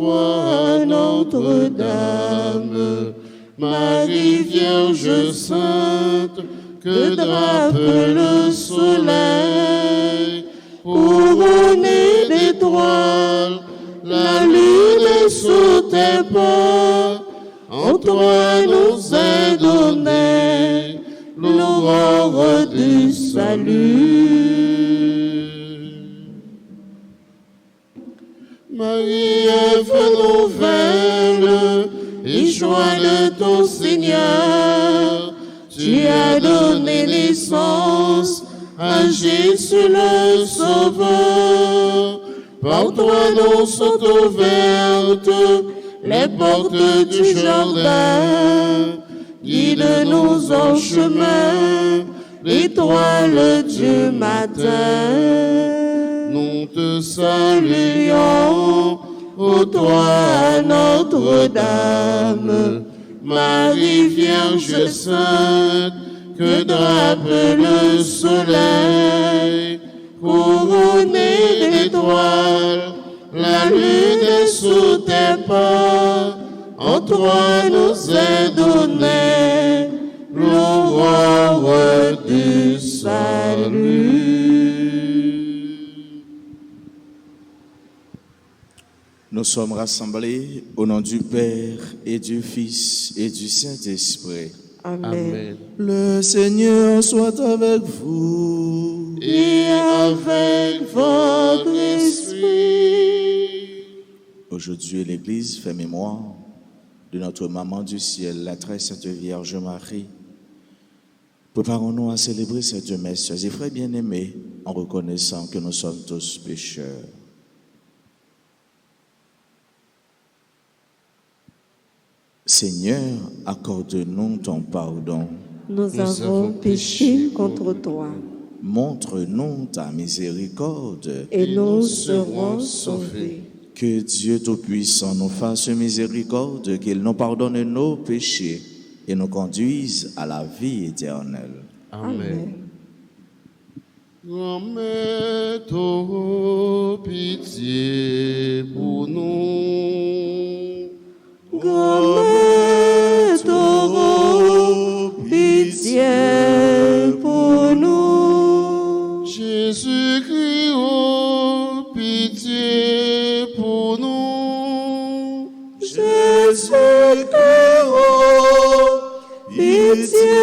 Toi, Notre-Dame, Marie Vierge Sainte, que drape le soleil, couronnée d'étoiles, la lune est sous tes pas. En toi nous est donnée l'aurore du salut. Marie, œuvre nouvelle et joie de ton Seigneur, tu as donné naissance à Jésus le Sauveur. Par toi nous sont ouvertes les portes du jardin. Guide-nous en chemin, l'étoile du matin. Nous te saluons, ô toi Notre-Dame, Marie Vierge Sainte, que drape le soleil, couronnée d'étoiles, la lune est sous tes pas. En toi nous est donné l'aurore du salut. Nous sommes rassemblés au nom du Père et du Fils et du Saint-Esprit. Amen. Le Seigneur soit avec vous. Et avec votre esprit. Aujourd'hui, l'Église fait mémoire de notre Maman du ciel, la très sainte Vierge Marie. Préparons-nous à célébrer cette messe, chers et frères bien-aimés, en reconnaissant que nous sommes tous pécheurs. Seigneur, accorde-nous ton pardon. Nous avons péché contre toi. Montre-nous ta miséricorde. Et nous serons sauvés. Que Dieu Tout-Puissant nous fasse miséricorde, qu'il nous pardonne nos péchés et nous conduise à la vie éternelle. Amen. Grand-mère, t'auras pitié pour nous. Grand-mère, t'auras pitié pour nous. Jésus-Christ, oh, pitié pour nous. Jésus-Christ, oh, pitié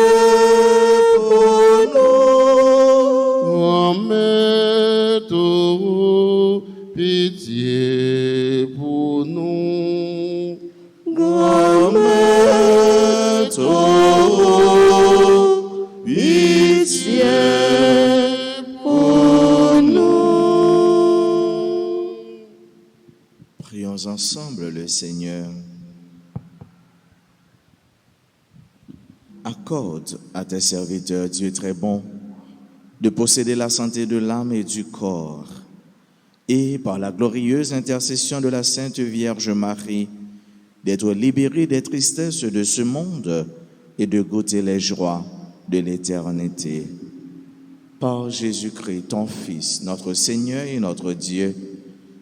pour nous. Grand-mère, t'auras pitié pour nous. Grand-mère, t'auras pitié pour nous. Prions ensemble le Seigneur. Accorde à tes serviteurs, Dieu très bon, de posséder la santé de l'âme et du corps, et par la glorieuse intercession de la Sainte Vierge Marie, d'être libérés des tristesses de ce monde et de goûter les joies de l'éternité. Par Jésus-Christ, ton Fils, notre Seigneur et notre Dieu,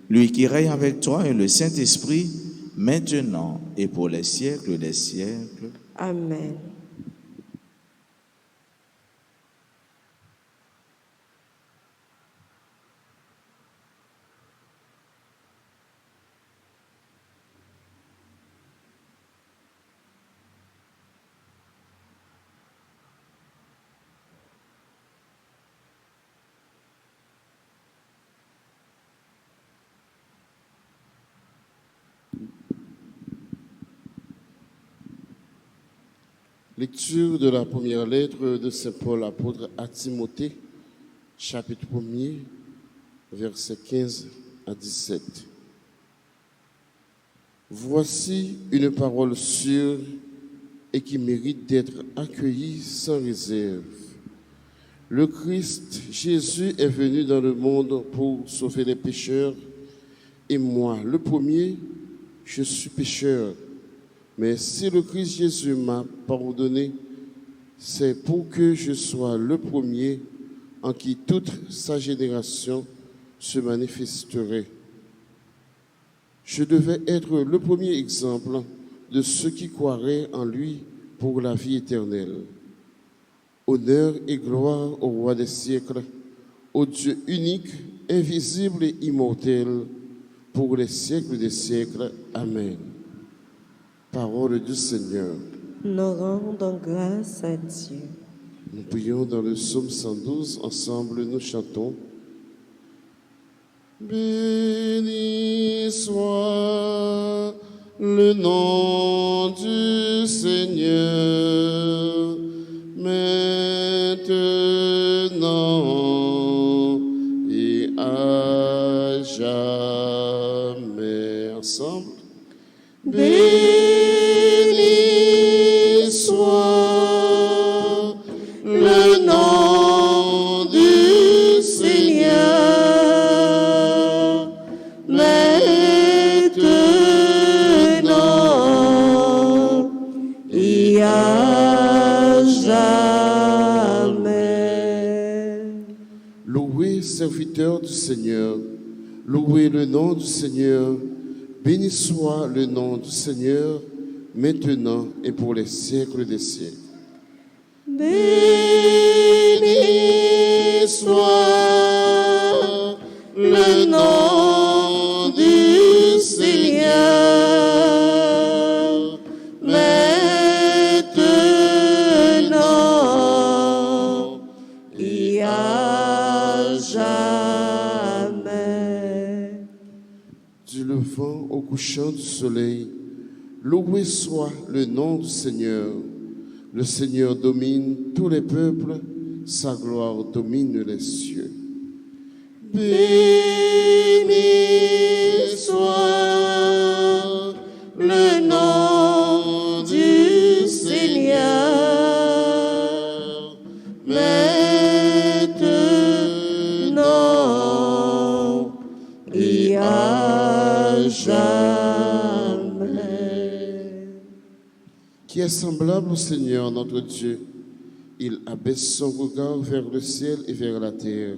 lui qui règne avec toi et le Saint-Esprit, maintenant et pour les siècles des siècles. Amen. Lecture de la première lettre de Saint Paul apôtre à Timothée, chapitre 1er, versets 15 à 17. Voici une parole sûre et qui mérite d'être accueillie sans réserve. Le Christ Jésus est venu dans le monde pour sauver les pécheurs, et moi, le premier, je suis pécheur. Mais si le Christ Jésus m'a pardonné, c'est pour que je sois le premier en qui toute sa génération se manifesterait. Je devais être le premier exemple de ceux qui croiraient en lui pour la vie éternelle. Honneur et gloire au roi des siècles, au Dieu unique, invisible et immortel, pour les siècles des siècles. Amen. Parole du Seigneur. Nous rendons grâce à Dieu. Nous prions dans le psaume 112, ensemble nous chantons. Béni soit le nom du Seigneur, maintenant et à jamais. Ensemble. Béni soit le nom du Seigneur, maintenant et à jamais. Louez, serviteurs du Seigneur, louez le nom du Seigneur. Béni soit le nom du Seigneur, maintenant et pour les siècles des siècles. Béni soit le nom du Seigneur, maintenant et à jamais. Du levant au couchant du soleil, loué soit le nom du Seigneur. Le Seigneur domine tous les peuples, sa gloire domine les cieux. Béni soit le nom du Seigneur, maintenant et à jamais. Qui est semblable au Seigneur notre Dieu. Il abaisse son regard vers le ciel et vers la terre.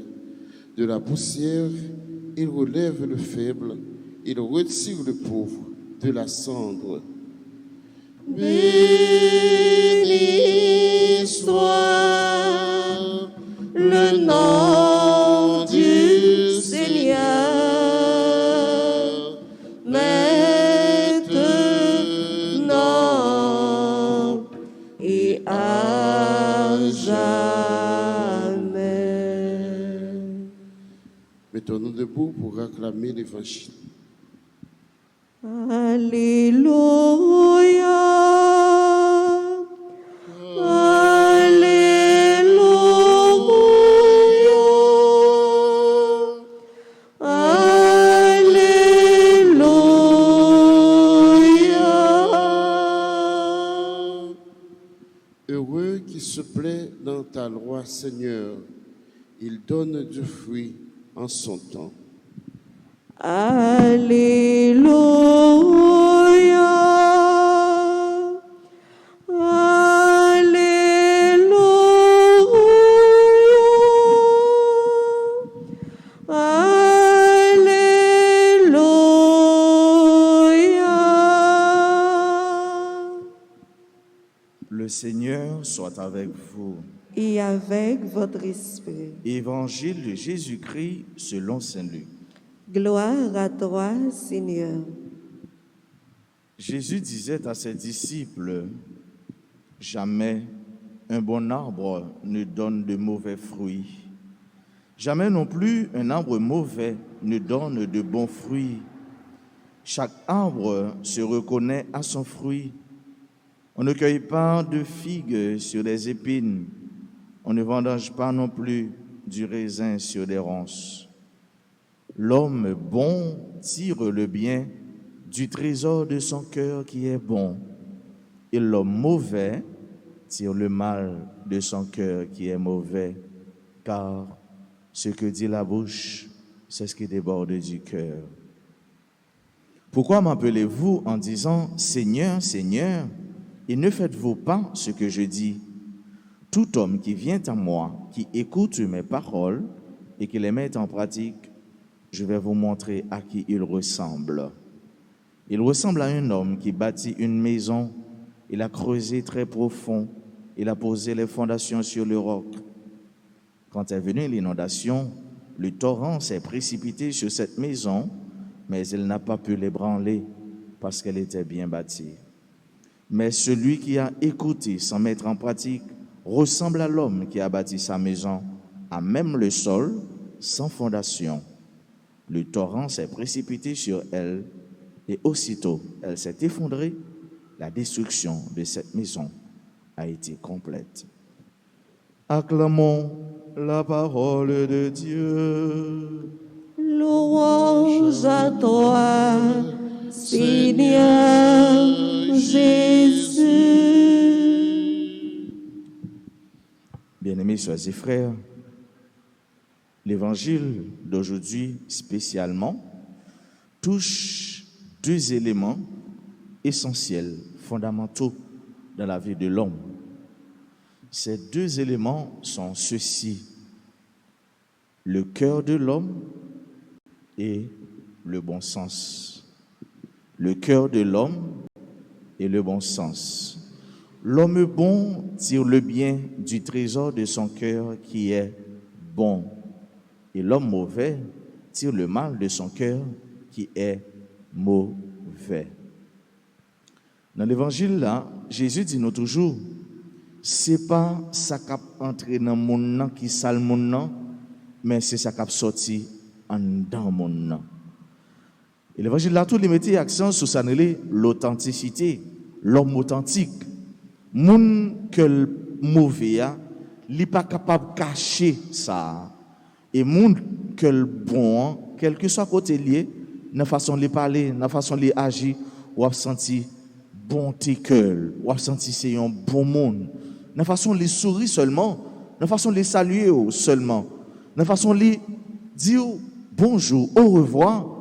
De la poussière, il relève le faible, il retire le pauvre de la cendre. Béni soit le nom du Seigneur, maintenant et à jamais. Mettons-nous debout pour acclamer l'Évangile. Alléluia. Heureux qui se plaît dans ta loi, Seigneur, il donne du fruit en son temps. Alléluia. Alléluia. Le Seigneur soit avec vous. Et avec votre esprit. Évangile de Jésus-Christ selon saint Luc. Gloire à toi, Seigneur. Jésus disait à ses disciples, « Jamais un bon arbre ne donne de mauvais fruits. Jamais non plus un arbre mauvais ne donne de bons fruits. Chaque arbre se reconnaît à son fruit. On ne cueille pas de figues sur des épines. On ne vendange pas non plus du raisin sur des ronces. L'homme bon tire le bien du trésor de son cœur qui est bon, et l'homme mauvais tire le mal de son cœur qui est mauvais, car ce que dit la bouche, c'est ce qui déborde du cœur. Pourquoi m'appelez-vous en disant « Seigneur, Seigneur » et ne faites-vous pas ce que je dis? Tout homme qui vient à moi, qui écoute mes paroles et qui les met en pratique, je vais vous montrer à qui il ressemble. Il ressemble à un homme qui bâtit une maison. Il a creusé très profond. Il a posé les fondations sur le roc. Quand est venue l'inondation, le torrent s'est précipité sur cette maison, mais il n'a pas pu l'ébranler parce qu'elle était bien bâtie. Mais celui qui a écouté sans mettre en pratique ressemble à l'homme qui a bâti sa maison à même le sol, sans fondation. Le torrent s'est précipité sur elle et aussitôt elle s'est effondrée. La destruction de cette maison a été complète. Acclamons la parole de Dieu. Louange à toi, Seigneur Jésus. Bien-aimés soeurs et frères, l'évangile d'aujourd'hui spécialement touche deux éléments essentiels, fondamentaux dans la vie de l'homme. Ces deux éléments sont ceux-ci: le cœur de l'homme et le bon sens. Le cœur de l'homme et le bon sens. L'homme bon tire le bien du trésor de son cœur qui est bon. Et l'homme mauvais tire le mal de son cœur qui est mauvais. Dans l'évangile là, Jésus dit nous toujours, c'est pas ça qui entré dans mon nom qui sale mon nom, mais c'est ça qui sorti en dans mon nom. Et l'évangile là, tout les mettait accent sur ça, l'authenticité, l'homme authentique. Moun que le mauvais a, il n'est pas capable de cacher ça. Et moun que le bon, quel que soit côté lié, dans la façon de parler, dans la façon de agir, ou a senti bonté cœur, ou a senti c'est un bon monde. Dans la façon de sourire seulement, dans la façon de saluer seulement, dans la façon de dire bonjour, au revoir,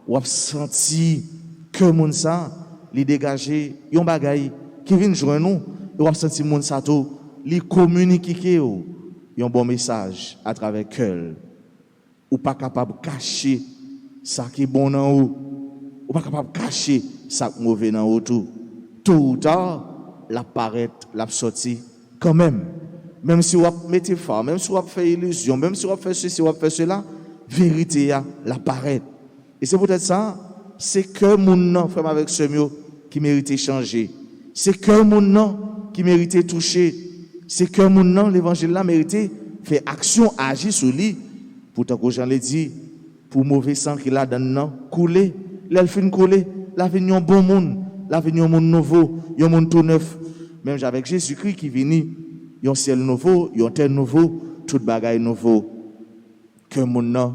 ou a senti que moun ça, li dégager yon bagay qui vient joindre nous, ou a senti moun ça tout, li communiquer yon bon message à travers cœur. Ou pas capable de cacher ça qui est bon dans vous, ou pas capable de cacher ça qui est mauvais dans vous tout. Tôt ou tard, la paraît, la sortie quand même. Même si vous mettez fort, même si vous faites illusion, même si vous faites ceci, vous faites cela, vérité la paraît. Et c'est peut-être ça, c'est que mon nom, frère avec ce mot, qui mérite changer. C'est que mon nom qui mérite toucher. C'est que mon nom, l'évangile là, mérite faire action, agir sur lui. Pourtant, que Jean l'a dit, pour mauvais sang qu'il a dans le nom, couler, l'elfine couler, l'avenir bon monde, l'avenir monde nouveau, un monde tout neuf. Même avec Jésus-Christ qui vient, un ciel nouveau, un terre nouveau, tout bagaille nouveau. Que mon nom,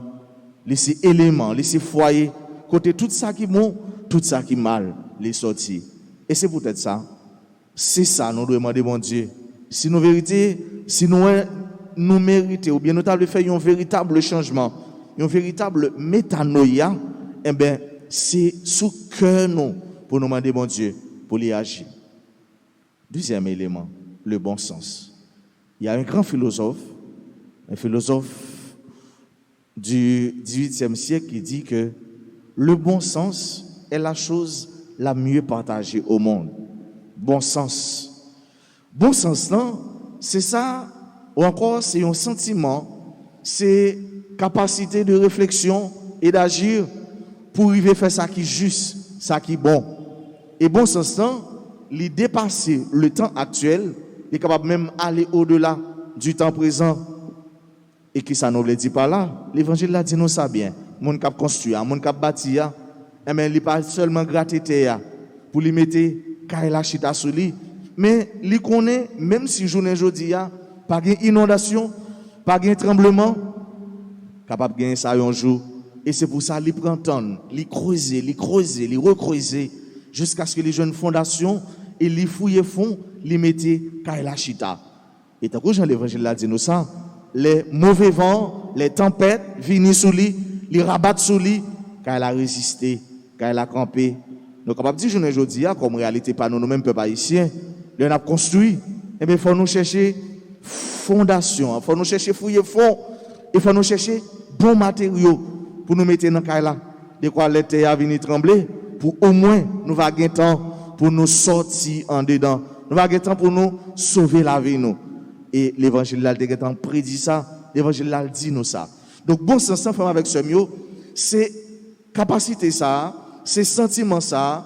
laissez élément, laissez foyer, côté tout ça qui est bon, tout ça qui est mal, les sorties. Et c'est peut-être ça. C'est ça, nous devons demander, mon Dieu. Si nous vérité, si nous méritons, ou bien nous avons fait un véritable changement, un véritable métanoïa, eh bien, c'est sous cœur nous pour nous demander, mon Dieu, pour y agir. Deuxième élément, le bon sens. Il y a un grand philosophe du XVIIIe siècle qui dit que le bon sens est la chose la mieux partagée au monde. Bon sens. Bon sens, non? C'est ça, ou encore c'est un sentiment, c'est capacité de réflexion et d'agir pour arriver à faire ça qui est juste, ça qui est bon. Et bon sens, non? Il dépasser le temps actuel, il est capable même aller au-delà du temps présent. Et qui ça nous le dit par là? L'évangile là dit nous ça bien. Mon cap construit, mon cap bâti, eh bien, il n'est pas seulement gratter terre pour lui mettre la chita sur lui, mais il connaît, même si journée aujourd'hui, pas de inondation, pas de tremblement, capable de gagner ça un jour. Et c'est pour ça qu'il prend temps, il creuser, il recreuser, jusqu'à ce que les jeunes fondations, et les fouiller fond, les mettent la chita. Et tant que Jean l'évangile là dit nous ça, les mauvais vents, les tempêtes viennent sous lui, les rabattent sous lui, quand elle a résisté, quand elle a campé. Nous sommes capables de dire aujourd'hui, comme réalité, pas nous-mêmes, peuple haïtien, nous avons construit, et bien il faut nous chercher fondation, il faut nous chercher fouiller fond, il faut nous chercher bons matériaux pour nous mettre dans le là. De quoi l'été a venu trembler, pour au moins nous va gagner temps pour nous sortir en dedans. Nous va gagner temps pour nous sauver la vie nous. Et l'évangile là le temps prédit ça, l'évangile là dit nous ça. Donc bon sens ensemble avec ce mieux, c'est capacité ça, c'est sentiment ça,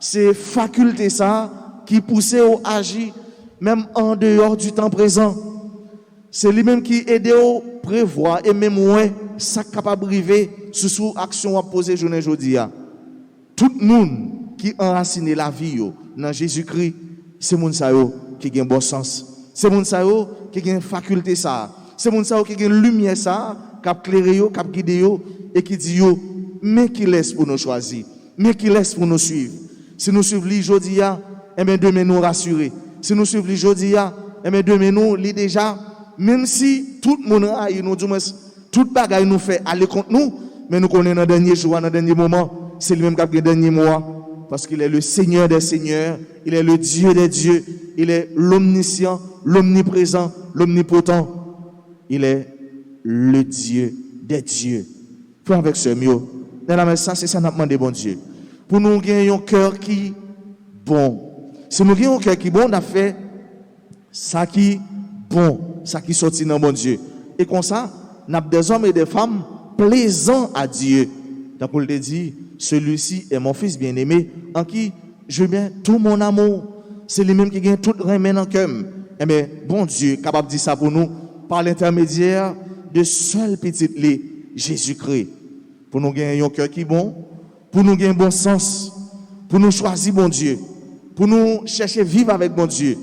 c'est faculté ça qui pousse au agir même en dehors du temps présent. C'est lui-même qui aide au prévoir et même ouais ça capable arriver sous action à poser journée aujourd'hui. Tout le monde qui enracine la vie dans Jésus-Christ, c'est moun sa yo qui a un bon sens. C'est moun sa yo qui a une faculté ça. C'est moun sa yo qui a une lumière ça, qui a éclairé yo, qui a guidé yo et qui dit yo mais qui laisse pour nous choisir, mais qui laisse pour nous suivre. Si nous suivons lui aujourd'hui, eh bien demain nous rassurer. Si nous suivons lui aujourd'hui, eh bien demain nous li déjà même si tout le monde a nous du moins tout bagaille nous fait aller contre nous, mais nous connaissons dans le dernier jour, dans le dernier moment, c'est lui-même qui a le dernier mois, parce qu'il est le Seigneur des seigneurs, il est le Dieu des dieux, il est l'omniscient, l'omniprésent, l'omnipotent, il est le Dieu des dieux. Pour avec ce mieux, ça c'est ça nous demandé bon Dieu. Pour nous gagner un cœur qui bon. Si nous gagnons un cœur qui bon, on a fait ça qui bon, ça qui sortit dans bon Dieu. Et comme ça, nous avons des hommes et des femmes plaisants à Dieu. Donc, on le dit, celui-ci est mon fils bien-aimé, en qui je mets tout mon amour. C'est lui-même qui gagne tout remède en cœur. Eh bien, bon Dieu, capable de dire ça pour nous, par l'intermédiaire de seul petit lait, Jésus-Christ. Pour nous gagner un cœur qui est bon, pour nous gagner un bon sens, pour nous choisir bon Dieu, pour nous chercher vivre avec bon Dieu,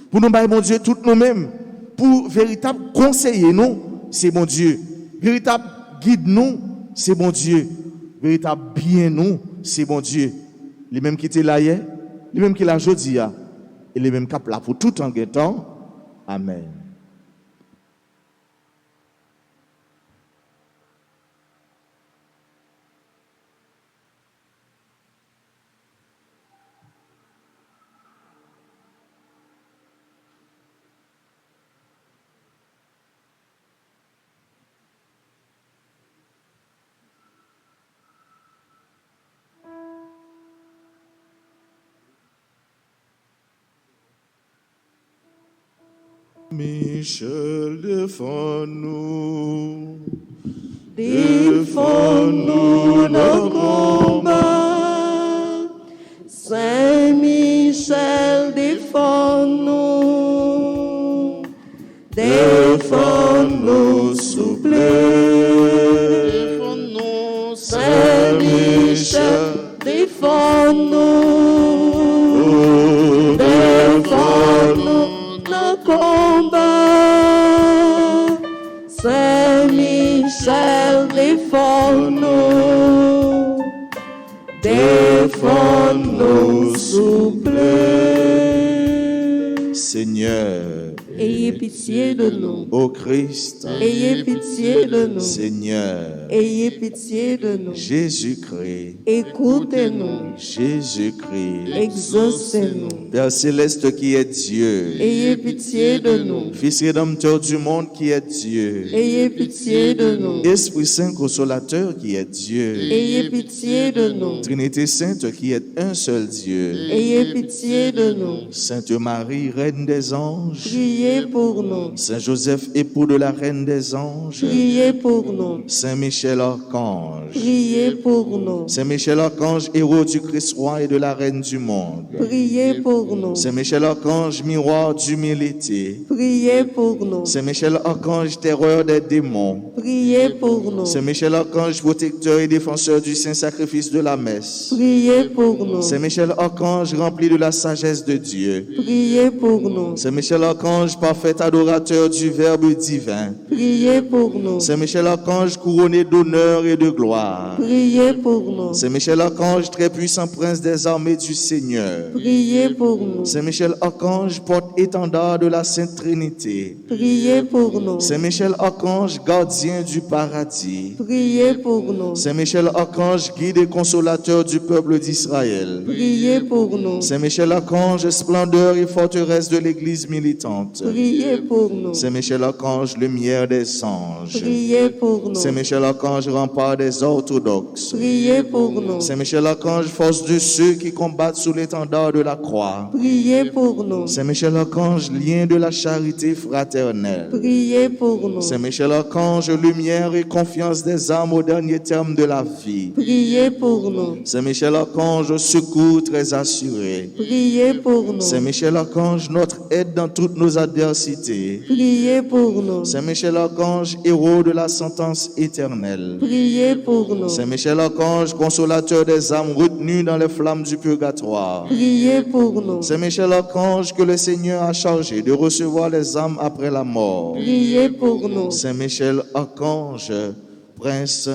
pour nous bailler bon Dieu tout nous-mêmes, pour véritable conseiller nous, c'est bon Dieu. Véritable guide nous, c'est bon Dieu. Véritable bien nous, c'est bon Dieu. Les mêmes qui étaient là hier, les mêmes qui là aujourd'hui, et les mêmes qui sont là pour tout en temps. Amen. Michel, défends-nous. Défends-nous nos combats. Saint-Michel, défends-nous. Défends-nous, s'il vous plaît. Défends-nous, Saint-Michel, défends-nous. Défends-nous nos combats. Saint-Michel, défends-nous. Défends-nous, s'il vous plaît. Seigneur, Ayez pitié de nous. ô Christ, Ayez pitié de nous. Seigneur, Ayez pitié de nous. Jésus-Christ, Écoutez-nous. Jésus-Christ, Exaucez-nous. Père céleste qui est Dieu, Ayez pitié de nous. Fils rédempteur du monde qui est Dieu, Ayez pitié de nous. Esprit Saint consolateur qui est Dieu, Ayez pitié de nous. Trinité Sainte qui est un seul Dieu, Ayez pitié de nous. Sainte Marie, Reine des anges, Priez pour nous. Saint Joseph, époux de la Reine des anges, Priez pour nous. Saint Michel Archange, Priez pour nous. Saint Michel Archange, héros du Christ roi et de la Reine du monde, Priez pour nous. Saint Michel Archange, miroir d'humilité, Priez pour nous. Saint Michel Archange, terreur des démons, Priez pour nous. Saint Michel Archange, protecteur et défenseur du saint sacrifice de la messe, Priez pour nous. Saint Michel Archange, rempli de la sagesse de Dieu, Priez pour nous. Saint Michel Archange, parfait adorateur du Verbe divin, Priez pour nous. Saint Michel Archange, couronné d'honneur et de gloire, Priez pour nous. Saint Michel Archange, très puissant prince des armées du Seigneur, Priez pour nous. Saint Michel Archange, porte-étendard de la Sainte Trinité, Priez pour nous. Saint Michel Archange, gardien du paradis, Priez pour nous. Saint Michel Archange, guide et consolateur du peuple d'Israël, Priez pour nous. Saint Michel Archange, splendeur et forteresse de l'Église militante, Priez pour nous. Saint Michel Archange, lumière des anges, Priez pour nous. Saint Michel Archange, Archange, rempart des orthodoxes. Priez pour nous. Saint Michel Archange, force de ceux qui combattent sous l'étendard de la croix. Priez pour nous. Saint Michel Archange, lien de la charité fraternelle. Priez pour nous. Saint Michel Archange, lumière et confiance des âmes au dernier terme de la vie. Priez pour nous. Saint Michel Archange, secours très assuré. Priez pour nous. Saint Michel Archange, notre aide dans toutes nos adversités. Priez pour nous. Saint Michel Archange, héros de la sentence éternelle. Priez pour nous. Saint Michel Archange, consolateur des âmes retenues dans les flammes du purgatoire. Priez pour nous. Saint Michel Archange, que le Seigneur a chargé de recevoir les âmes après la mort. Priez pour nous. Saint Michel Archange, Prince,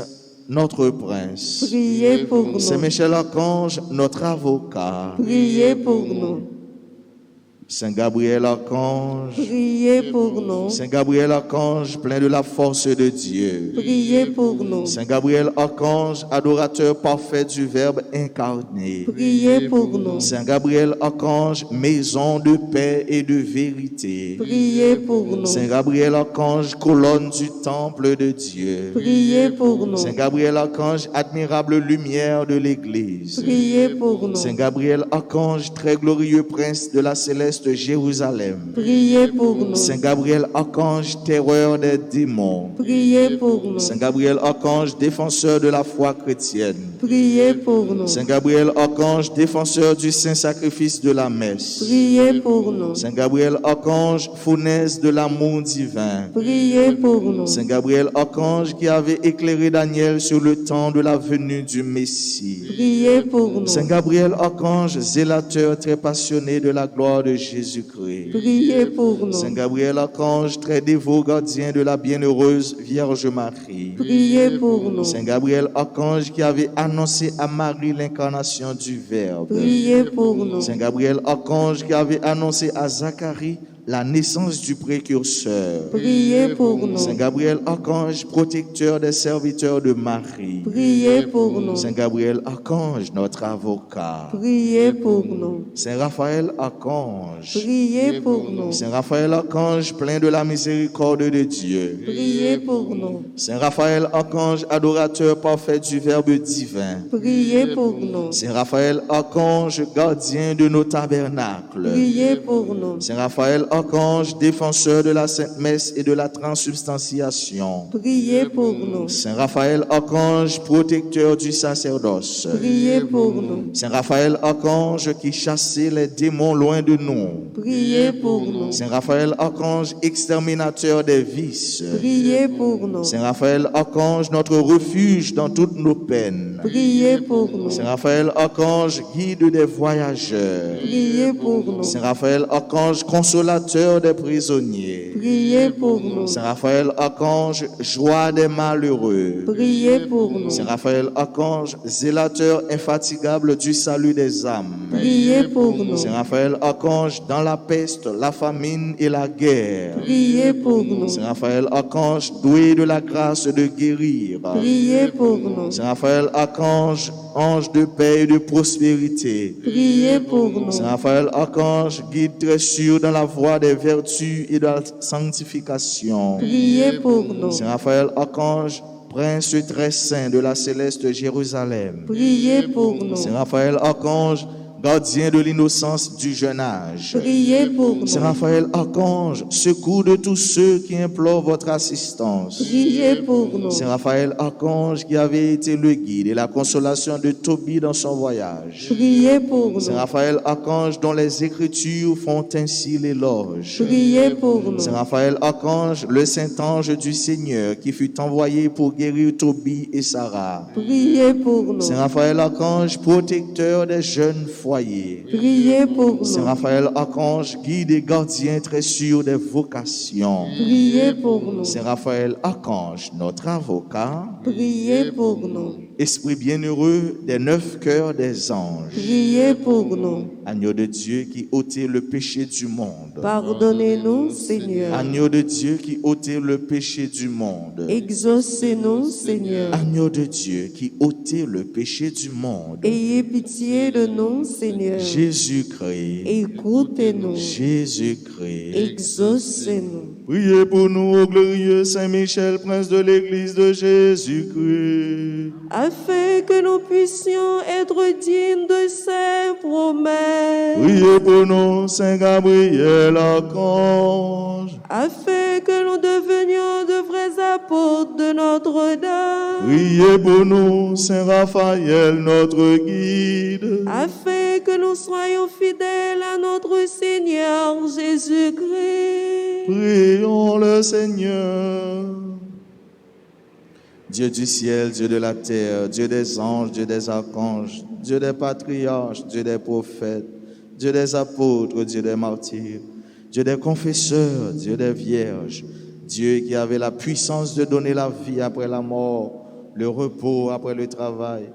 notre Prince. Priez pour nous. Saint Michel Archange, notre avocat. Priez pour nous. Saint Gabriel Archange, Priez pour nous. Saint Gabriel Archange, plein de la force de Dieu. Priez pour nous. Saint Gabriel Archange, adorateur parfait du Verbe incarné. Priez pour nous. Saint Gabriel Archange, maison de paix et de vérité. Priez pour nous. Saint Gabriel Archange, colonne du temple de Dieu. Priez pour nous. Saint Gabriel Archange, admirable lumière de l'Église. Priez pour nous. Saint Gabriel Archange, très glorieux prince de la céleste Jérusalem. Priez pour nous. Saint Gabriel Archange, terreur des démons. Priez pour nous. Saint Gabriel Archange, défenseur de la foi chrétienne. Priez pour nous. Saint Gabriel Archange, défenseur du saint sacrifice de la messe. Priez pour nous. Saint Gabriel Archange, fournaise de l'amour divin. Priez pour nous. Saint Gabriel Archange, qui avait éclairé Daniel sur le temps de la venue du Messie. Priez pour nous. Saint Gabriel Archange, zélateur très passionné de la gloire de Jésus-Christ. Priez pour nous. Saint Gabriel Archange, très dévot gardien de la bienheureuse Vierge Marie. Priez pour nous. Saint Gabriel Archange, qui avait annoncé à Marie l'incarnation du Verbe. Priez pour nous. Saint Gabriel Archange, qui avait annoncé à Zacharie la naissance du précurseur. Priez pour nous. Saint Gabriel Archange, protecteur des serviteurs de Marie. Priez pour nous. Saint Gabriel Archange, notre avocat. Priez pour nous. Saint Raphaël Archange. Priez pour nous. Saint Raphaël Archange, plein de la miséricorde de Dieu. Priez pour nous. Saint Raphaël Archange, adorateur parfait du Verbe divin. Priez pour nous. Saint Raphaël Archange, gardien de nos tabernacles. Priez pour nous. Saint Raphaël Archange, défenseur de la Sainte Messe et de la transubstantiation. Priez pour nous. Saint Raphaël Archange, protecteur du sacerdoce. Priez pour nous. Saint Raphaël Archange, qui chassait les démons loin de nous. Priez pour nous. Saint Raphaël Archange, exterminateur des vices. Priez pour nous. Saint Raphaël Archange, notre refuge dans toutes nos peines. Priez pour nous. Saint Raphaël Archange, guide des voyageurs. Priez pour nous. Saint Raphaël Archange, consolateur des prisonniers. Priez pour nous. Saint Raphaël Archange, joie des malheureux. Priez pour nous. Saint Raphaël Archange, zélateur infatigable du salut des âmes. Priez pour nous. Saint Raphaël Archange, dans la peste, la famine et la guerre. Priez pour nous. Saint Raphaël Archange, doué de la grâce de guérir. Priez pour nous. Saint Raphaël Archange, ange de paix et de prospérité. Priez pour nous. Saint Raphaël Archange, guide très sûr dans la voie des vertus et de la sanctification. Priez pour nous. Saint Raphaël Archange, prince très saint de la céleste Jérusalem. Priez pour nous. Saint Raphaël Archange, gardien de l'innocence du jeune âge. Priez pour nous. Saint Raphaël Archange, secours de tous ceux qui implorent votre assistance. Priez pour nous. Saint Raphaël Archange, qui avait été le guide et la consolation de Tobie dans son voyage. Priez pour nous. Saint Raphaël Archange, dont les Écritures font ainsi l'éloge. Priez pour nous. Saint Raphaël Archange, le saint ange du Seigneur, qui fut envoyé pour guérir Tobie et Sarah. Priez pour nous. Saint Raphaël Archange, protecteur des jeunes foyers. Priez pour nous. Saint Raphaël Archange, guide et gardien très sûr des vocations. Priez pour nous. Saint Raphaël Archange, notre avocat. Priez pour nous. Esprit bienheureux des 9 cœurs des anges, Priez pour nous. agneau de Dieu qui ôtait le péché du monde, Pardonnez-nous, Seigneur. agneau de Dieu qui ôtait le péché du monde, Exaucez-nous, Seigneur. agneau de Dieu qui ôtait le péché du monde, Ayez pitié de nous, Seigneur. Jésus-Christ, Écoutez-nous. Jésus-Christ. Exaucez-nous. Priez pour nous, ô glorieux Saint-Michel, prince de l'Église de Jésus-Christ, Afin que nous puissions être dignes de ses promesses. priez pour nous, Saint Gabriel, archange, Afin que nous devenions de vrais apôtres de Notre-Dame. priez pour nous, Saint Raphaël, notre guide, Afin que nous soyons fidèles à notre Seigneur Jésus-Christ. prions le Seigneur. Dieu du ciel, Dieu de la terre, Dieu des anges, Dieu des archanges, Dieu des patriarches, Dieu des prophètes, Dieu des apôtres, Dieu des martyrs, Dieu des confesseurs, Dieu des vierges, Dieu qui avait la puissance de donner la vie après la mort, le repos après le travail,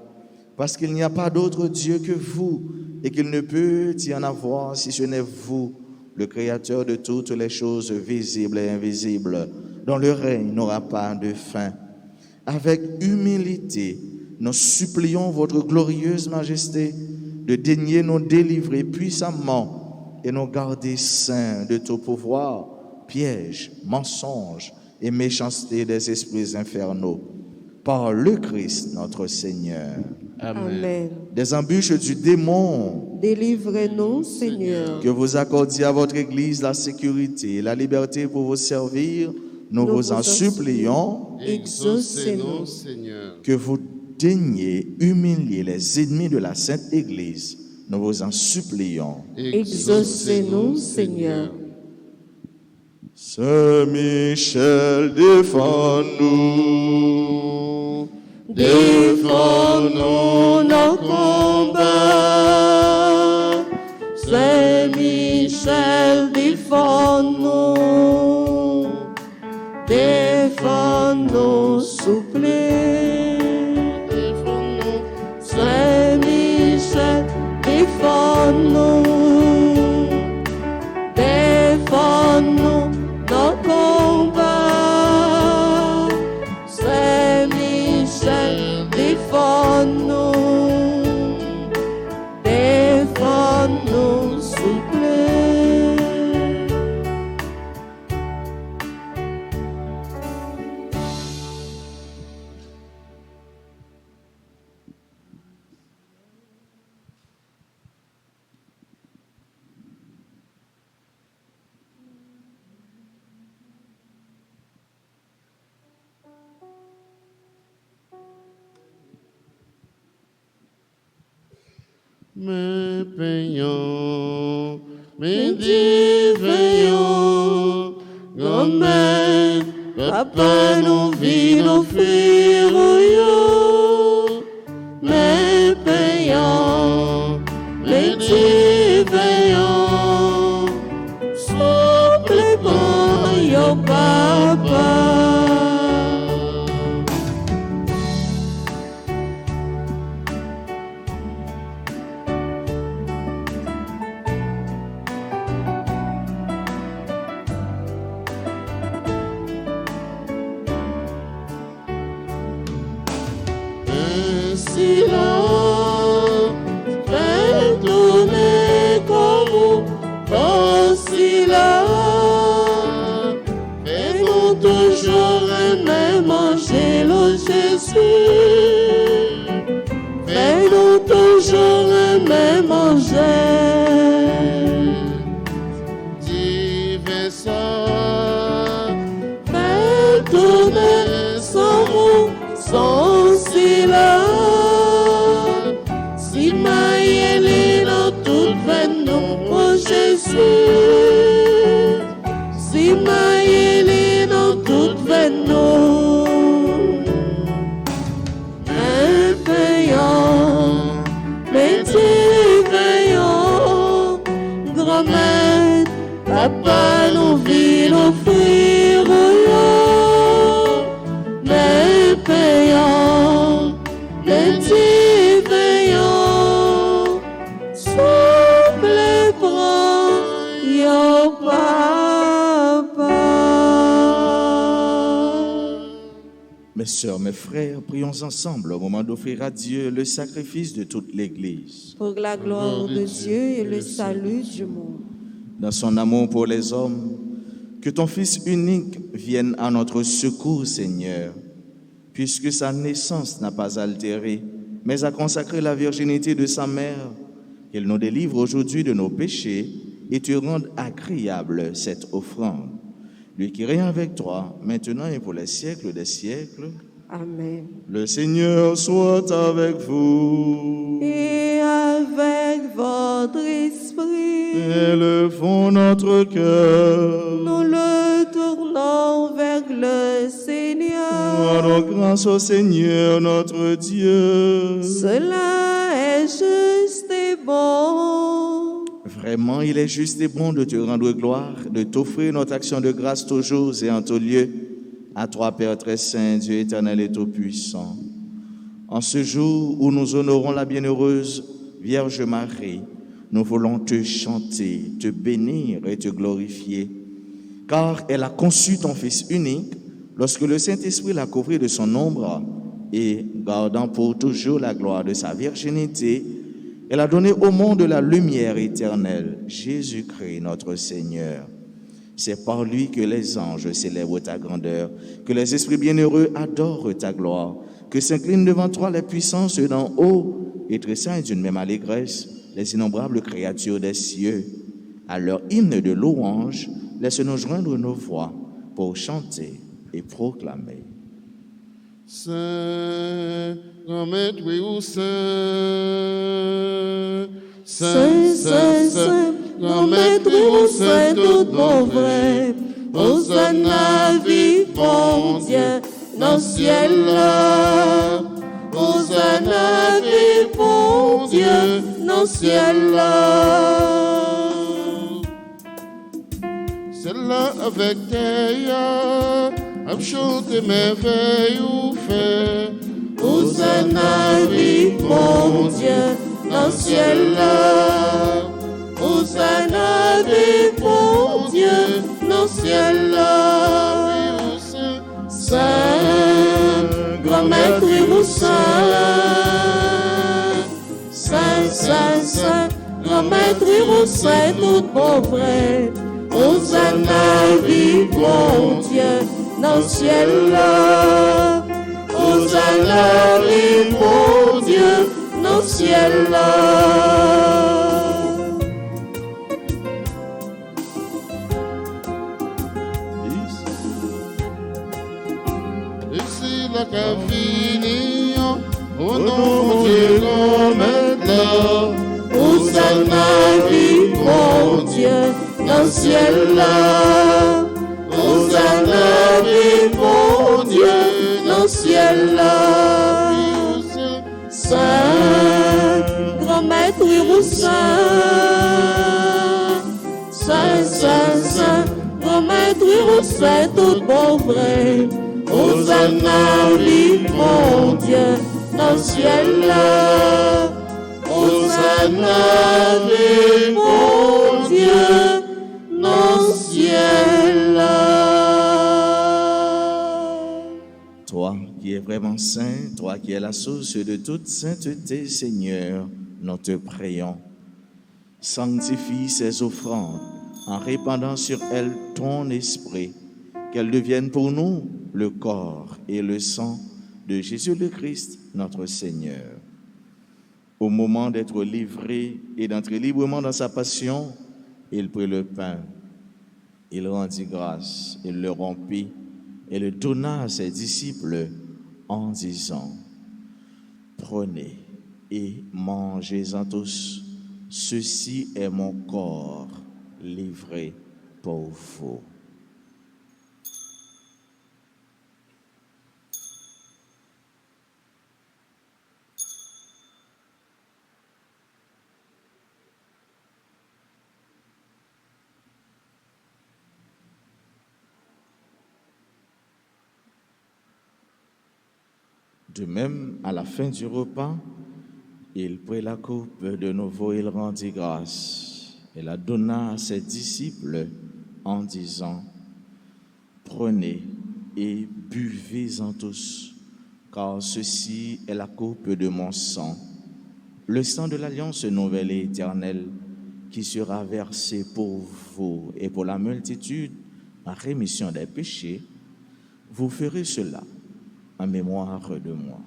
parce qu'il n'y a pas d'autre Dieu que vous et qu'il ne peut y en avoir si ce n'est vous, le Créateur de toutes les choses visibles et invisibles, dont le règne n'aura pas de fin. Avec humilité, nous supplions votre glorieuse majesté de daigner nous délivrer puissamment et nous garder saints de tout pouvoir, pièges, mensonges et méchanceté des esprits infernaux. Par le Christ notre Seigneur. Amen. Des embûches du démon, Délivrez-nous, Seigneur. que vous accordiez à votre Église la sécurité et la liberté pour vous servir, nous vous en supplions. Exaucez-nous. Seigneur. Que vous daigniez humilier les ennemis de la Sainte Église, nous vous en supplions. Exaucez-nous, Seigneur. Saint Michel, défends-nous. Défends-nous nos combats. Saint Michel, défends-nous. Défends-nous, s'il vous plaît. Défends-nous. Saint Michel, défends-nous. Défends-nous nos combats. Saint Michel, défends-nous. Défends-nous, s'il vous plaît. Mais payons, mais divins, grand-mère, papa nous vit offrir yo. Mais payons, mais divins, supplément yo papa. Ainsi là, fais tourner comme vous, ainsi là, fais-nous toujours aimer manger le Jésus, fais-nous toujours aimer manger. Divin sang, fais tourner sans vous, sans silence. Si maïeli dans toute veine nous, oh Jésus. Si maïeli dans toute veine nous. Mais payons, mais divins, grand-mère, papa nous vit offrir yo. Mais payons, Papa. Mes sœurs, mes frères, prions ensemble au moment d'offrir à Dieu le sacrifice de toute l'Église. Pour la gloire de Dieu et le salut du monde. Dans son amour pour les hommes, que ton Fils unique vienne à notre secours, Seigneur, puisque sa naissance n'a pas altéré, mais a consacré la virginité de sa mère, qu'elle nous délivre aujourd'hui de nos péchés et te rende agréable cette offrande. Lui qui règne avec toi, maintenant et pour les siècles des siècles. Amen. Le Seigneur soit avec vous. Et avec votre esprit, Élevons notre cœur. nous le tournons vers le Seigneur. Rendons grâce au Seigneur notre Dieu. Cela est juste et bon. Vraiment, il est juste et bon de te rendre gloire, de t'offrir notre action de grâce toujours et en tout lieu. À toi, Père très saint, Dieu éternel et tout-puissant. En ce jour où nous honorons la bienheureuse Vierge Marie, nous voulons te chanter, te bénir et te glorifier, car elle a conçu ton Fils unique lorsque le Saint-Esprit l'a couvert de son ombre et, gardant pour toujours la gloire de sa virginité, elle a donné au monde la lumière éternelle, Jésus-Christ notre Seigneur. C'est par lui que les anges célèbrent ta grandeur, que les esprits bienheureux adorent ta gloire, que s'inclinent devant toi les puissances d'en haut et tressaillent d'une même allégresse les innombrables créatures des cieux. À leur hymne de louange, laisse-nous joindre nos voix pour chanter et proclamer. Saint, grand maître ou saint, Saint, Saint, Saint, grand maître ou saint, tout bon vrai. Hosanna, vive bon Dieu, dans le ciel là. Hosanna, vive bon Dieu, dans le ciel là. Celle-là avec Théa, a chanté merveilles ou fait. Hosanna, vive bon Dieu, dans le ciel là. Hosanna, vive bon Dieu, dans le ciel là. Saint, grand maître ou saint. Saint, Saint, Saint, grand maître ou saint, tout bon vrai. Hosanna, vive bon Dieu, dans le ciel là. Hosanna, vive bon Dieu, dans le ciel là. Ici la cavini, au nom de Dieu, grand maître. Hosanna, vive bon Dieu, dans le ciel là. Hosanna, vive bon Dieu, dans le ciel là. Saint, grand maître ou saint. Saint, Saint, Saint, grand maître ou saint, tout bon vrai. Hosanna, vive bon Dieu, dans le ciel là. Hosanna, vive bon Dieu, dans le ciel là. Toi qui es vraiment saint, toi qui es la source de toute sainteté, Seigneur, nous te prions. Sanctifie ces offrandes en répandant sur elles ton esprit, qu'elles deviennent pour nous le corps et le sang de Jésus le Christ, notre Seigneur. Au moment d'être livré et d'entrer librement dans sa passion, il prit le pain, il rendit grâce, il le rompit et le donna à ses disciples en disant: prenez et mangez-en tous, ceci est mon corps livré pour vous. De même, à la fin du repas, il prit la coupe de nouveau, il rendit grâce et la donna à ses disciples en disant, prenez et buvez-en tous, car ceci est la coupe de mon sang, le sang de l'alliance nouvelle et éternelle, qui sera versé pour vous et pour la multitude en rémission des péchés. Vous ferez cela en mémoire de moi.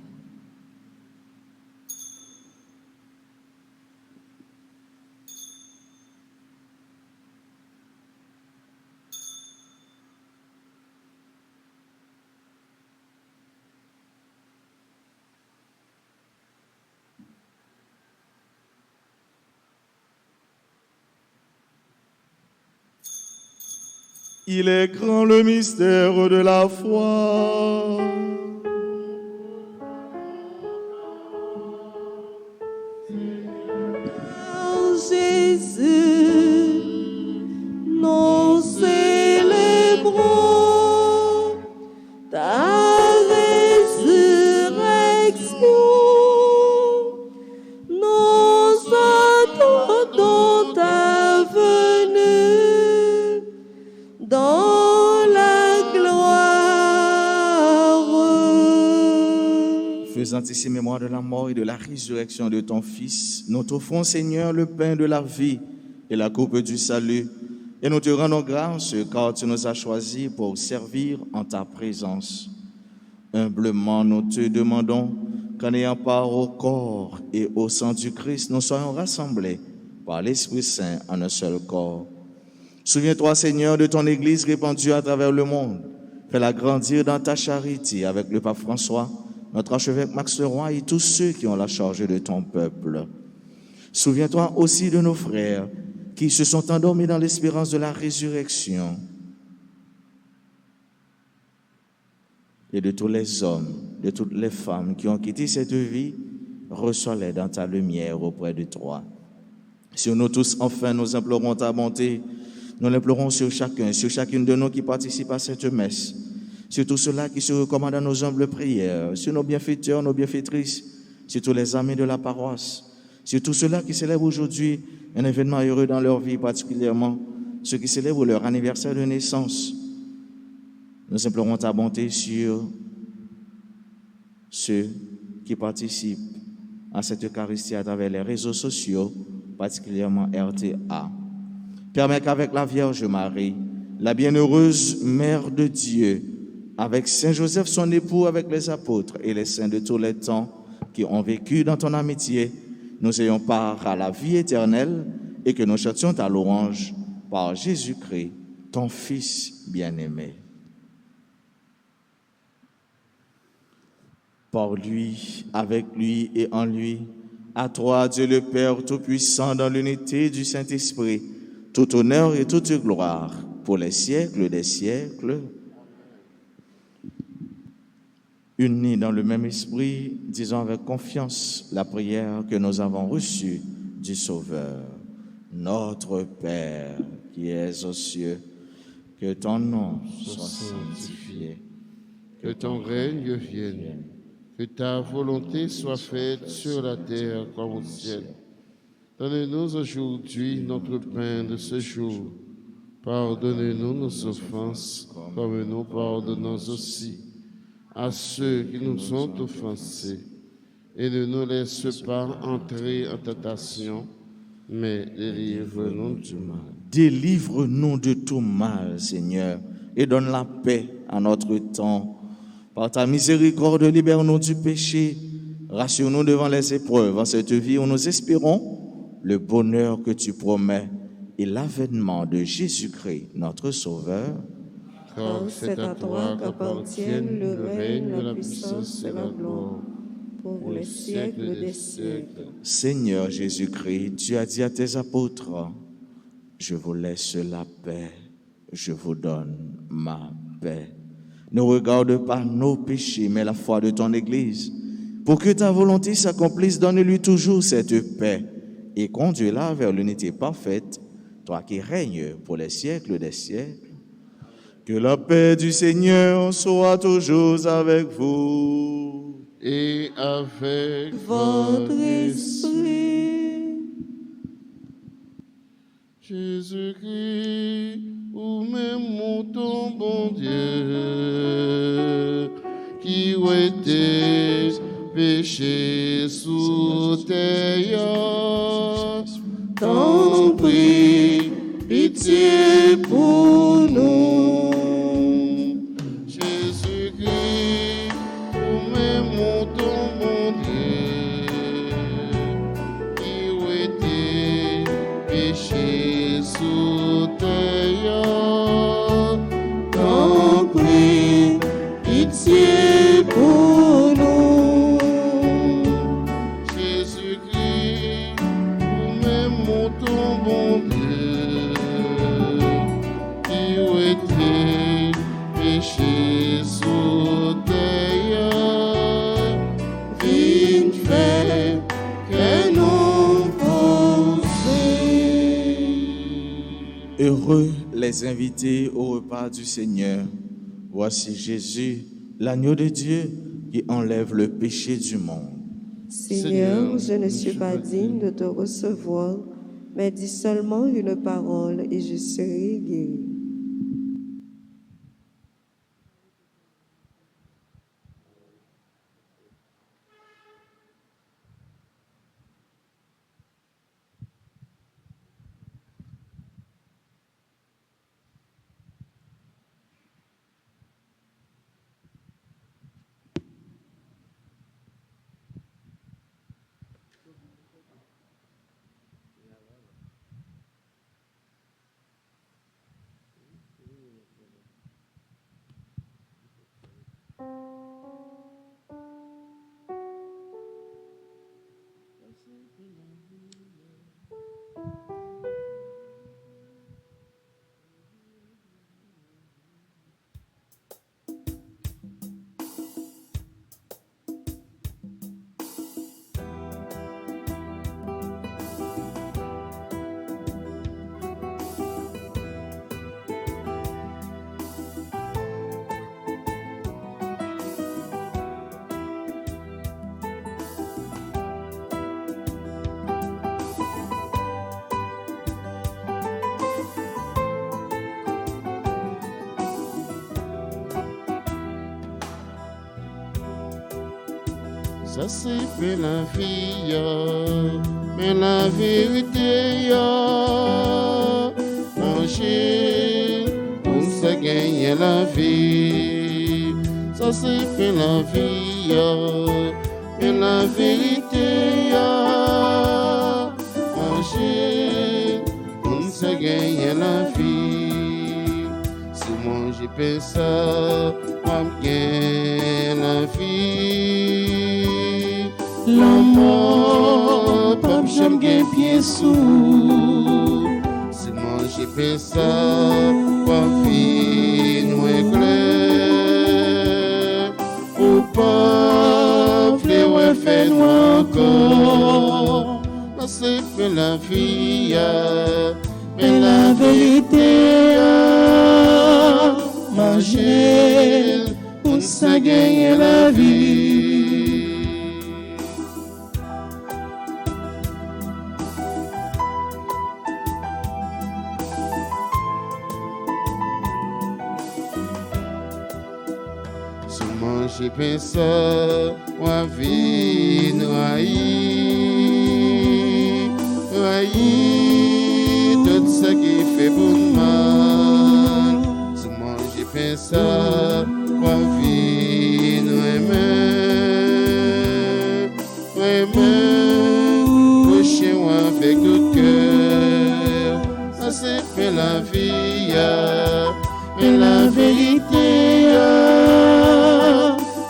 Il est grand le mystère de la foi. Jésus, nous célébrons ta résurrection. Nous attendons ta venue dans la gloire. Faisant ici mémoire de la mort et de la résurrection de ton Fils, nous t'offrons, Seigneur, le pain de la vie et la coupe du salut. Et nous te rendons grâce car tu nous as choisis pour servir en ta présence. Humblement, nous te demandons qu'en ayant part au corps et au sang du Christ, nous soyons rassemblés par l'Esprit Saint en un seul corps. Souviens-toi, Seigneur, de ton Église répandue à travers le monde. Fais-la grandir dans ta charité avec le pape François, notre archevêque Max Leroy et tous ceux qui ont la charge de ton peuple. Souviens-toi aussi de nos frères qui se sont endormis dans l'espérance de la résurrection et de tous les hommes, de toutes les femmes qui ont quitté cette vie. Reçois-les dans ta lumière auprès de toi. Sur nous tous, enfin, nous implorons ta bonté. Nous l'implorons sur chacun, sur chacune de nous qui participe à cette messe, sur tous ceux-là qui se recommandent à nos humbles prières, sur nos bienfaiteurs, nos bienfaitrices, sur tous les amis de la paroisse, sur tous ceux-là qui célèbrent aujourd'hui un événement heureux dans leur vie, particulièrement ceux qui célèbrent leur anniversaire de naissance. Nous implorons ta bonté sur ceux qui participent à cette Eucharistie à travers les réseaux sociaux, particulièrement RTA. Permets qu'avec la Vierge Marie, la bienheureuse Mère de Dieu, avec Saint Joseph son époux, avec les apôtres et les saints de tous les temps qui ont vécu dans ton amitié, nous ayons part à la vie éternelle et que nous chantions ta louange par Jésus-Christ, ton Fils bien-aimé. Par lui, avec lui et en lui, à toi, Dieu le Père Tout-Puissant, dans l'unité du Saint-Esprit, tout honneur et toute gloire pour les siècles des siècles. Unis dans le même esprit, disons avec confiance la prière que nous avons reçue du Sauveur. Notre Père qui es aux cieux, que ton nom soit sanctifié, Que ton règne vienne, que ta volonté soit faite sur la terre comme au ciel. Donne-nous aujourd'hui notre pain de ce jour. Pardonnez-nous nos offenses, comme nous pardonnons aussi à ceux qui nous ont offensés. Et ne nous laisse pas entrer en tentation, mais délivre-nous du mal. Délivre-nous de tout mal, Seigneur, et donne la paix à notre temps. Par ta miséricorde, libère-nous du péché. Rassure-nous devant les épreuves en cette vie où nous espérons le bonheur que tu promets et l'avènement de Jésus-Christ, notre Sauveur. Car c'est à toi qu'appartiennent le règne, la puissance et la gloire, pour les siècles des siècles. Seigneur Jésus-Christ, tu as dit à tes apôtres, je vous laisse la paix, je vous donne ma paix. Ne regarde pas nos péchés, mais la foi de ton Église. Pour que ta volonté s'accomplisse, donne-lui toujours cette paix et conduis-la vers l'unité parfaite, toi qui règnes pour les siècles des siècles. Que la paix du Seigneur soit toujours avec vous. Et avec Votre esprit. Jésus-Christ, ou même mon ton bon Dieu, qui était péché sous terre, T'en prie, pitié pour nous. Jésus-Christ, ou même mon ton bon Dieu, qui était péché sous terre, T'en prie, pitié pour nous. Jésus-Christ, vous-même mon ton bon Dieu, qui était péché sous terre, Vigne fait que nous pousser. Heureux les invités au repas du Seigneur. Voici Jésus, l'agneau de Dieu qui enlève le péché du monde. Seigneur, je ne suis pas digne de te recevoir, mais dis seulement une parole et je serai guéri. Ça c'est fait la vie, mais la vérité, manger pour se gagner la vie. Ça c'est fait la vie, mais la vérité, manger pour se gagner la vie. Si moi j'ai fait ça, moi gagne la vie. L'amour, pas j'aime gain pied sous. Si moi j'ai fait ça, pas vie nous éclair. Ou pas, fleur fait nous encore. C'est fait la vie, mais la vérité, manger, on s'est gagné la vie. J'ai pensé à vie raï, tout ce qui fait bon mal. Seulement j'ai pensé à vie vraiment, coucher avec tout cœur. Ça c'est fait la vie, mais la vérité.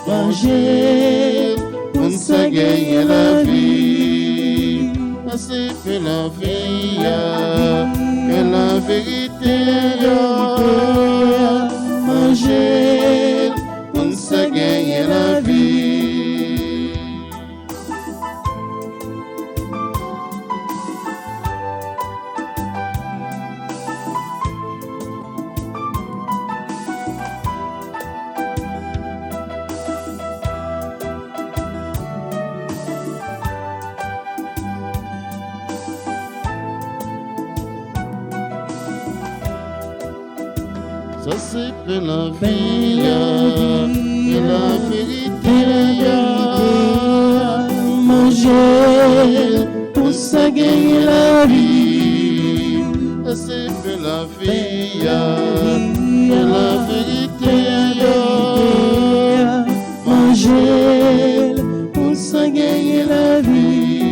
Manger, on s'est gagné la vie. C'est fait la vie, mais la vérité. Manger, on s'est gagné la vie. Ça c'est la vie, et la vérité. Manger pour ça gagner la vie. Ça c'est la vie, et la vérité. Manger pour ça gagner la vie.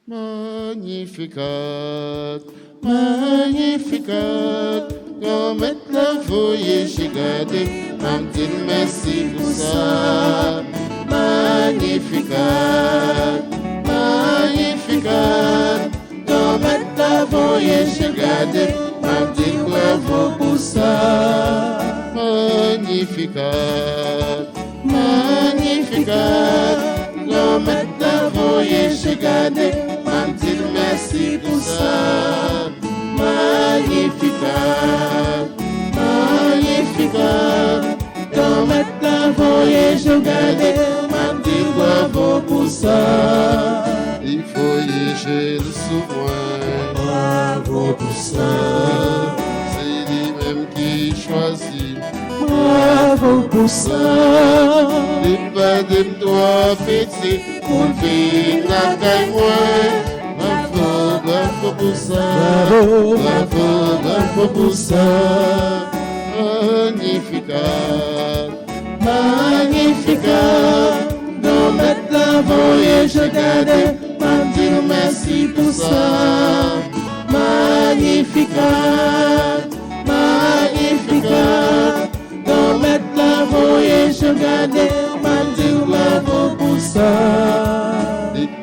Magnificat, magnificat, comme être la voyage, j'ai gardé, m'en dit merci pour ça. Magnificat, magnificat, comme être la voyage, j'ai gardé, m'en dit bravo pour ça. Magnificat, magnificat, comme être la voyage, j'ai gardé, merci pour ça. Magnificat, magnificat, comme être la voyage, je garde, m'a dit bravo pour ça. Il faut y le souverain, bravo pour ça. C'est lui-même qui choisit, bravo pour ça. Les pas de toi petit, pour vivre la caille moi. Bravo pour ça, bravo, bravo, bravo pour ça. Magnificat, magnificat, dans mettre la voyage, je garde, m'a dit merci pour ça. Magnificat, magnificat, dans mettre la voyage, je garde, m'a dit bravo pour ça.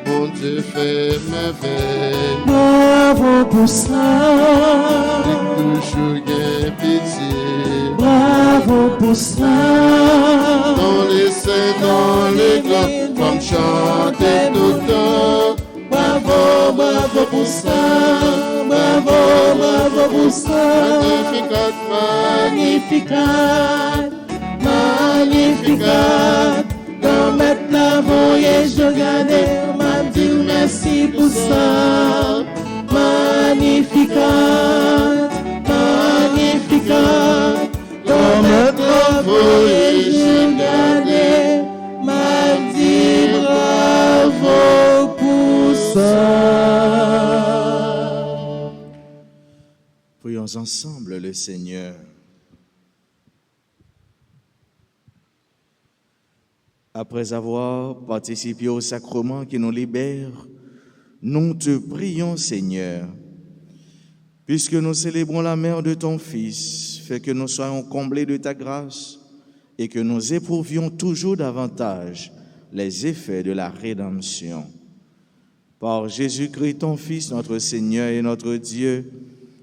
Bon Dieu fait merveille, bravo pour ça. Toujours gain pitié, bravo pour ça. Dans les saints, dans les grands, comme chanter tout le temps. Bravo, bravo pour ça, bravo, bravo pour ça. Magnificat, magnificat, magnificat. Dans mettre la voyage, je garde, m'a dit merci pour ça. Magnificat, magnificat. Dans mettre la voyage, je garde, m'a dit bravo pour ça. Prions ensemble le Seigneur. Après avoir participé au sacrement qui nous libère, nous te prions, Seigneur, puisque nous célébrons la mort de ton Fils, fais que nous soyons comblés de ta grâce et que nous éprouvions toujours davantage les effets de la rédemption. Par Jésus-Christ, ton Fils, notre Seigneur et notre Dieu,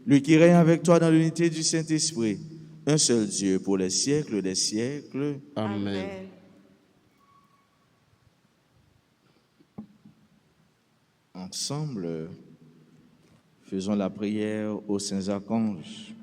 lui qui règne avec toi dans l'unité du Saint-Esprit, un seul Dieu pour les siècles des siècles. Amen. Ensemble, faisons la prière aux saints archanges.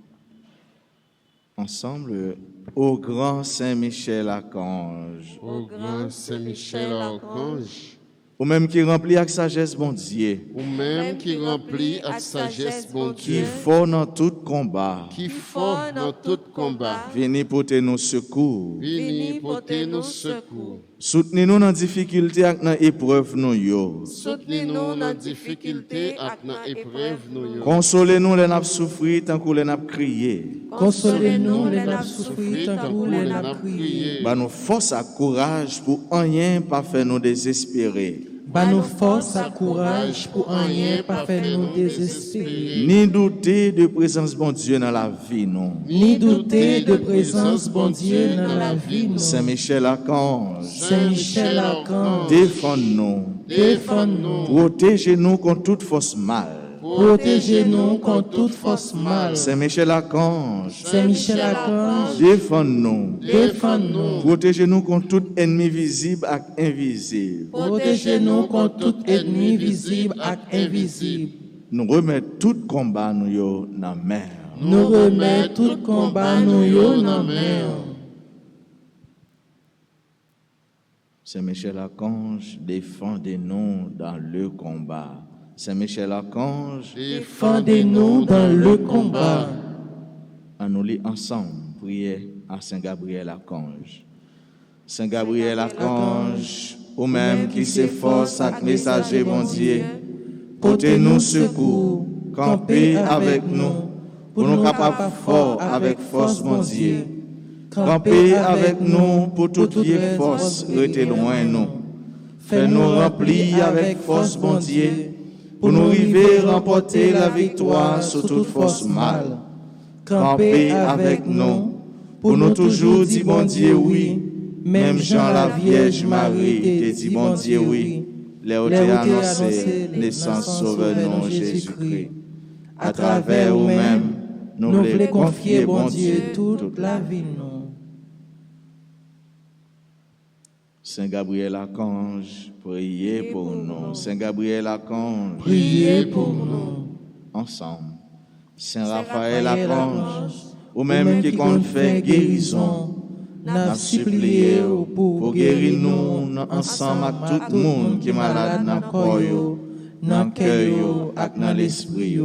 Ensemble, au grand Saint-Michel archange. Au grand Saint-Michel archange. Ou même qui remplit avec sagesse bon Dieu. Ou même qui remplit avec sagesse bon Dieu. Qui fort dans tout combat. Qui fort dans tout combat. Venez porter nos secours. Venez porter nos secours. Soutenez-nous dans difficulté et dans épreuve nous yo. Soutenez-nous dans difficulté et dans épreuve nous yo. Consolez-nous les n'a souffrir tant que les n'a crié. Consolez-nous les n'a souffrir tant que les n'a crié. Bah nous force à courage pour rien pas faire nous désespérer. Ba nous force à courage pour rien pas faire nous désespérer. Ni douter de présence bon Dieu dans la vie, non. Ni douter de présence bon Dieu dans la vie, non. Saint Michel Archange, Saint Michel Archange, défends-nous, défends-nous, protégez-nous contre toute force mal. protégez-nous contre toute force mal. Saint Michel Archange, Saint Michel Archange, défends-nous, défends-nous, protégez-nous contre tout ennemi visible et invisible. protégez-nous contre tout ennemi visible et invisible. Nous remettons tout combat nous yo dans la mer. Nous remet tout combat nous yo dans main. Saint Michel Archange, défendez-nous dans le combat. Saint Michel Archange, Défendez-nous dans le combat. on nous lit ensemble, prier à Saint Gabriel Archange. Saint Gabriel Archange, ou même qui s'efforce à messager bon Dieu, portez-nous secours, campez avec nous, pour nous capables fort avec force bon Dieu. Campez avec nous pour toute vieille force, restez loin nous. Fais-nous remplir avec force bon Dieu, pour nous arriver à remporter la victoire sur toute force mal. Campez avec nous, pour nous toujours dire bon Dieu oui, même Jean la Vierge Marie te dit bon Dieu oui, les où annoncé naissance sauveur non Jésus-Christ. À travers nous-mêmes, nous voulons confier bon Dieu toute la vie nous. Saint Gabriel Archange, priez pour nous. Saint Gabriel Archange, Priez pour nous. ensemble. Saint Raphaël Archange, ou même qui compte faire guérison, n'a supplié pour guérir nous ensemble avec tout le monde qui est malade dans le corps, dans le cœur et dans l'esprit.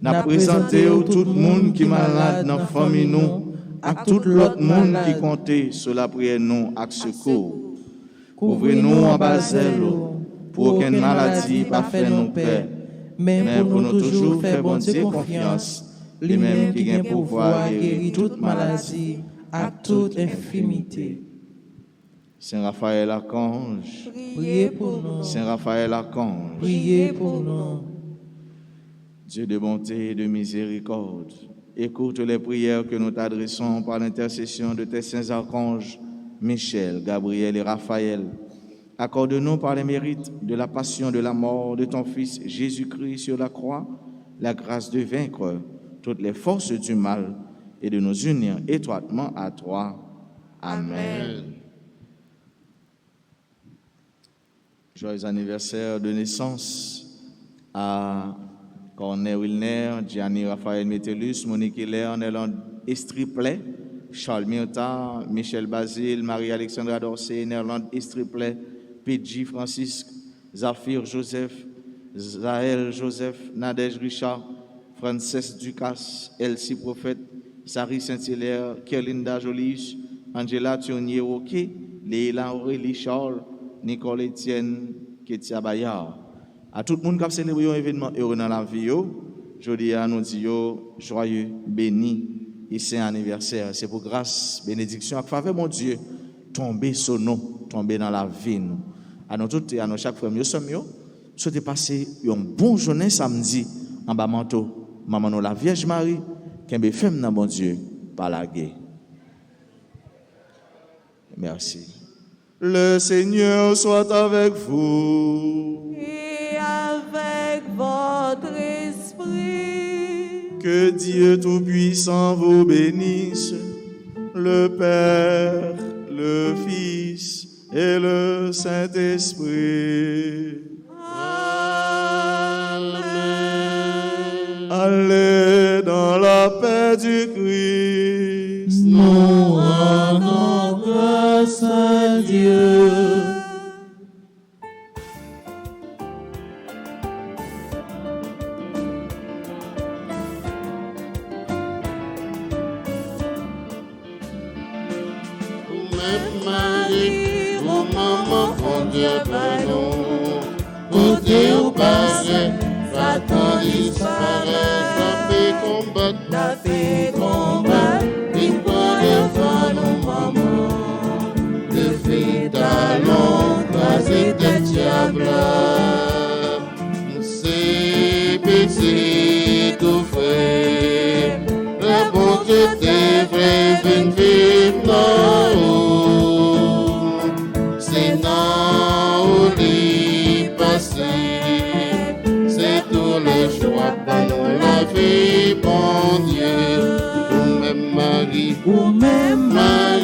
N'a présenté tout le monde qui est malade dans la famille nous, et tout l'autre monde qui compte sur la prière nous avec secours. Couvrez-nous en bas pour aucune maladie pas faire nous peur, mais pour nous toujours faire bon Dieu confiance, lui-même qui a pouvoir guérir toute maladie à toute infirmité. Saint Raphaël Archange, Priez pour nous. Saint Raphaël Archange, Priez pour nous. Dieu de bonté et de miséricorde, écoute les prières que nous t'adressons par l'intercession de tes saints archanges, Michel, Gabriel et Raphaël. Accorde-nous par les mérites de la passion de la mort de ton Fils Jésus-Christ sur la croix, la grâce de vaincre toutes les forces du mal et de nous unir étroitement à toi. Amen. Joyeux anniversaire de naissance à Corneille Wilner, Gianni Raphaël Metellus, Monique Hilaire, Néland Estriplet, Charles Myrtard, Michel Basile, Marie-Alexandra Dorsey, Néerlande Estriplet, Pidji Francisque, Zafir Joseph, Zahel Joseph, Nadège Richard, Frances Ducasse, Elsie Prophète, Sari Saint-Hilaire, Kerlinda Jolius, Angela Thionnier Roquet, Léla Aurélie Charles, Nicole Etienne, Ketia Bayard. À tout le monde qui a célébré un événement heureux dans la vie, je dis à nous dire joyeux, béni et saint anniversaire. C'est pour grâce, bénédiction, à faveur mon Dieu, tomber sur nous, tomber dans la vie. Nous. À nous tous et à nous chaque frère, nous sommes souhaitez passer un bon journée samedi en bas manteau. Maman nous la Vierge Marie, qui est femme dans mon Dieu, par la guerre. Merci. Le Seigneur soit avec vous. Et avec votre esprit. Que Dieu Tout-Puissant vous bénisse, le Père, le Fils et le Saint-Esprit. Amen. Allez dans la paix du Christ. Nous rendons grâce à Dieu. Marie, oh maman, bon Dieu, pardon. Côté au passé, Satan disparaît, la paix combat, il prend devant nous, maman. Le fait talon, croisé des diables. Marie, bon Dieu, ou même Marie, ou même Marie,